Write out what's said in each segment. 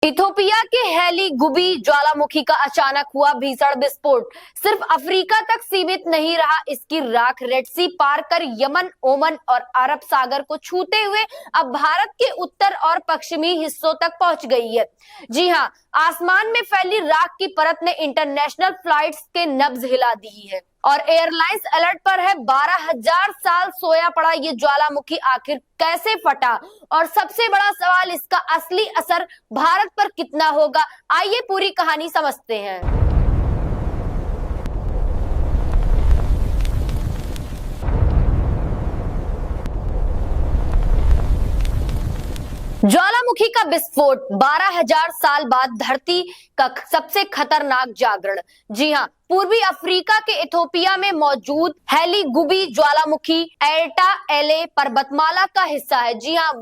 Ethiopia के heli गुबी ज्वालामुखी का अचानक हुआ भीषण विस्फोट सिर्फ अफ्रीका तक सीमित नहीं रहा। इसकी राख रेड सी पार कर यमन, ओमान और अरब सागर को छूते हुए अब भारत के उत्तर और पश्चिमी हिस्सों तक पहुंच गई है। जी हां, आसमान में फैली राख की परत ने इंटरनेशनल फ्लाइट्स के नब्ज हिला दी है और एयरलाइंस अलर्ट पर है। 12,000 साल सोया पड़ा ये ज्वालामुखी आखिर कैसे फटा और सबसे बड़ा सवाल, इसका असली असर भारत पर कितना होगा। आइए पूरी कहानी समझते हैं। ज्वालामुखी का विस्फोट, 12,000 साल बाद धरती का सबसे खतरनाक जागरण। जी हां, पूर्वी अफ्रीका के इथोपिया में मौजूद हेली गुबी ज्वालामुखी एर्टा एले पर्वतमाला का हिस्सा है। जी हां,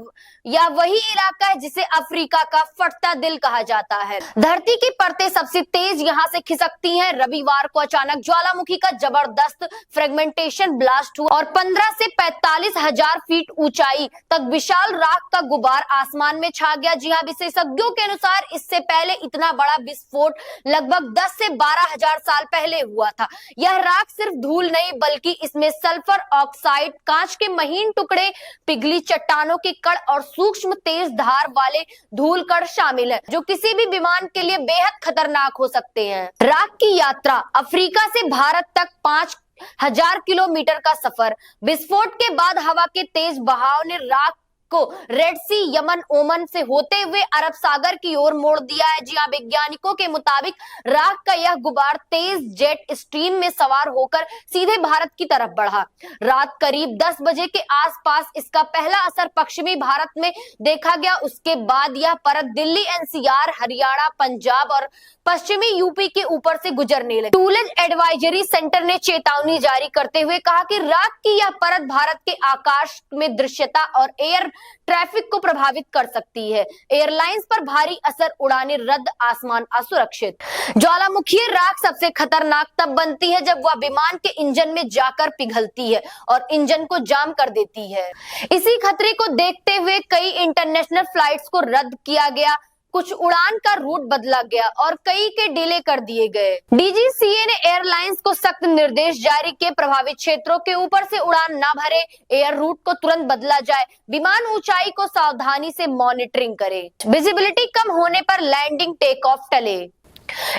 यह वही इलाका है जिसे अफ्रीका का फटता दिल कहा जाता है। धरती की परतें सबसे तेज यहां से खिसकती हैं। रविवार को अचानक ज्वालामुखी का जबरदस्त फ्रेगमेंटेशन ब्लास्ट हुआ और 15 से 45,000 फीट ऊंचाई तक विशाल राख का गुबार आसमान में छा गया। जी हां, विशेषज्ञों के अनुसार इससे पहले इतना बड़ा विस्फोट लगभग 10 से 12,000 साल पहले हुआ था। यह राख सिर्फ धूल नहीं बल्कि इसमें सल्फर ऑक्साइड, कांच के महीन टुकड़े, पिघली चट्टानों के कण और सूक्ष्म तेज धार वाले धूल कण शामिल है, जो किसी भी विमान के लिए बेहद खतरनाक हो सकते हैं। राख की यात्रा, अफ्रीका से भारत तक 5,000 किलोमीटर का सफर। विस्फोट के बाद हवा के तेज बहाव ने राख को रेड सी, यमन, ओमान से होते हुए अरब सागर की ओर मोड़ दिया है। जी हां, वैज्ञानिकों के मुताबिक राख का यह गुबार तेज जेट स्ट्रीम में सवार होकर सीधे भारत की तरफ बढ़ा। रात करीब 10 बजे के आसपास इसका पहला असर पश्चिमी भारत में देखा गया। उसके बाद यह परत दिल्ली, एनसीआर, हरियाणा, पंजाब और पश्चिमी यूपी के ऊपर से गुजरने लगी। टूलेज एडवाइजरी सेंटर ने चेतावनी जारी करते हुए कहा कि राख की यह परत भारत के आकाश में दृश्यता और एयर ट्रैफिक को प्रभावित कर सकती है। एयरलाइंस पर भारी असर, उड़ानें रद्द, आसमान असुरक्षित। ज्वालामुखीय राख सबसे खतरनाक तब बनती है जब वह विमान के इंजन में जाकर पिघलती है और इंजन को जाम कर देती है। इसी खतरे को देखते हुए कई इंटरनेशनल फ्लाइट्स को रद्द किया गया, कुछ उड़ान का रूट बदला गया और कई के डिले कर दिए गए। डीजीसीए ने एयरलाइंस को सख्त निर्देश जारी किए, प्रभावित क्षेत्रों के ऊपर से उड़ान न भरे, एयर रूट को तुरंत बदला जाए, विमान ऊंचाई को सावधानी से मॉनिटरिंग करे, विजिबिलिटी कम होने पर लैंडिंग टेक ऑफ टले।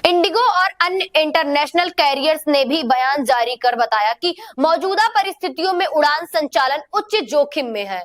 इंडिगो और अन्य इंटरनेशनल कैरियर्स ने भी बयान जारी कर बताया कि मौजूदा परिस्थितियों में उड़ान संचालन उच्च जोखिम में है।